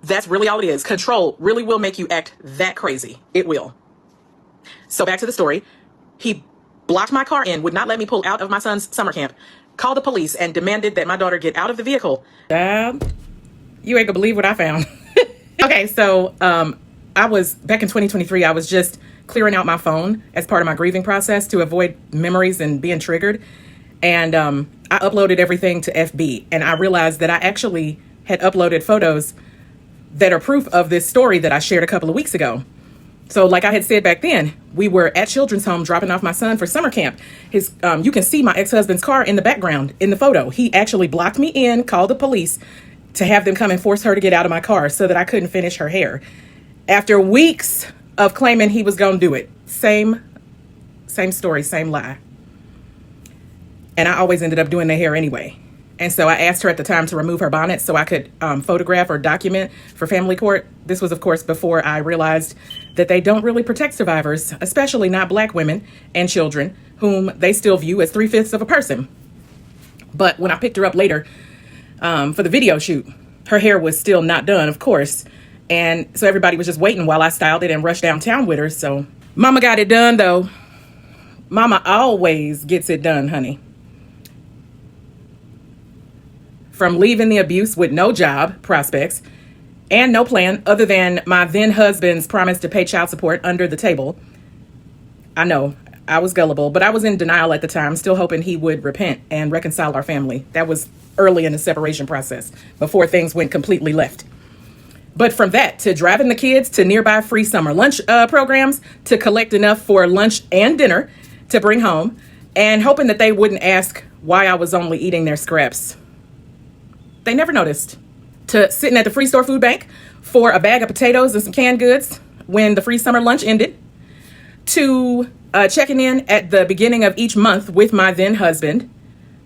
That's really all it is. Control really will make you act that crazy. It will. So back to the story. He blocked my car in, would not let me pull out of my son's summer camp, called the police, and demanded that my daughter get out of the vehicle. You ain't gonna believe what I found. Okay, so I was, back in 2023, I was just clearing out my phone as part of my grieving process to avoid memories and being triggered. And I uploaded everything to FB, and I realized that I actually had uploaded photos that are proof of this story that I shared a couple of weeks ago. So like I had said back then, we were at Children's Home dropping off my son for summer camp. You can see my ex-husband's car in the background in the photo. He actually blocked me in, called the police to have them come and force her to get out of my car so that I couldn't finish her hair. After weeks of claiming he was going to do it. Same story, same lie. And I always ended up doing the hair anyway. And so I asked her at the time to remove her bonnet so I could photograph or document for family court. This was, of course, before I realized that they don't really protect survivors, especially not Black women and children, whom they still view as 3/5 of a person. But when I picked her up later for the video shoot, her hair was still not done, of course. And so everybody was just waiting while I styled it and rushed downtown with her. So Mama got it done, though. Mama always gets it done, honey. From leaving the abuse with no job prospects and no plan other than my then husband's promise to pay child support under the table. I know I was gullible, but I was in denial at the time, still hoping he would repent and reconcile our family. That was early in the separation process before things went completely left. But from that to driving the kids to nearby free summer lunch programs to collect enough for lunch and dinner to bring home and hoping that they wouldn't ask why I was only eating their scraps. They never noticed. To sitting at the free store food bank for a bag of potatoes and some canned goods when the free summer lunch ended. To checking in at the beginning of each month with my then husband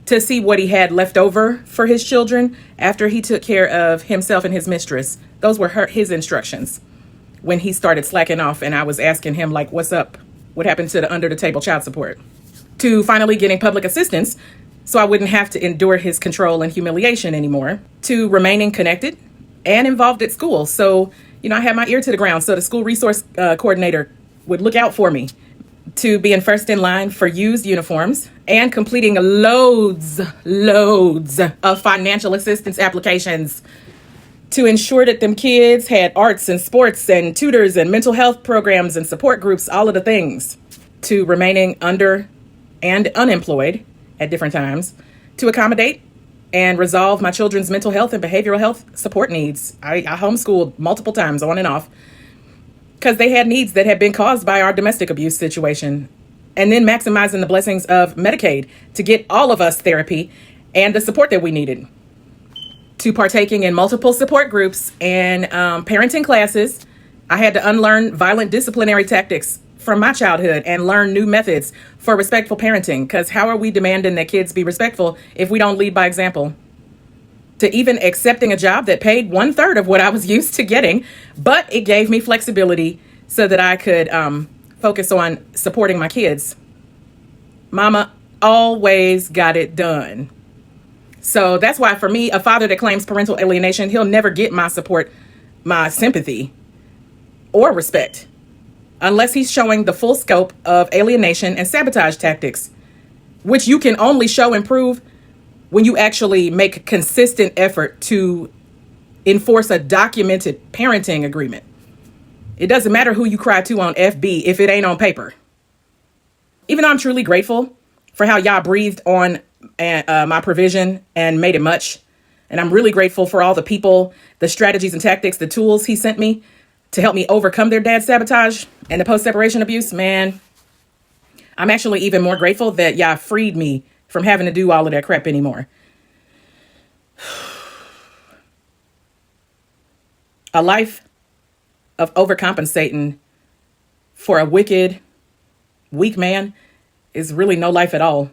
to see what he had left over for his children after he took care of himself and his mistress. Those were his instructions when he started slacking off and I was asking him, like, what's up? What happened to the under the table child support? To finally getting public assistance so I wouldn't have to endure his control and humiliation anymore, to remaining connected and involved at school. So, I had my ear to the ground so the school resource coordinator would look out for me, to being first in line for used uniforms and completing loads of financial assistance applications to ensure that them kids had arts and sports and tutors and mental health programs and support groups, all of the things, to remaining under and unemployed at different times to accommodate and resolve my children's mental health and behavioral health support needs. I homeschooled multiple times on and off because they had needs that had been caused by our domestic abuse situation. And then maximizing the blessings of Medicaid to get all of us therapy and the support that we needed. To partaking in multiple support groups and parenting classes. I had to unlearn violent disciplinary tactics from my childhood and learn new methods for respectful parenting. Because how are we demanding that kids be respectful if we don't lead by example? To even accepting a job that paid 1/3 of what I was used to getting, but it gave me flexibility so that I could focus on supporting my kids. Mama always got it done. So that's why for me, a father that claims parental alienation, he'll never get my support, my sympathy, or respect, unless he's showing the full scope of alienation and sabotage tactics, which you can only show and prove when you actually make consistent effort to enforce a documented parenting agreement. It doesn't matter who you cry to on FB if it ain't on paper. Even though I'm truly grateful for how Yah breathed on my provision and made it much, and I'm really grateful for all the people, the strategies and tactics, the tools he sent me to help me overcome their dad's sabotage and the post-separation abuse, man, I'm actually even more grateful that Yah freed me from having to do all of that crap anymore. A life of overcompensating for a wicked, weak man is really no life at all.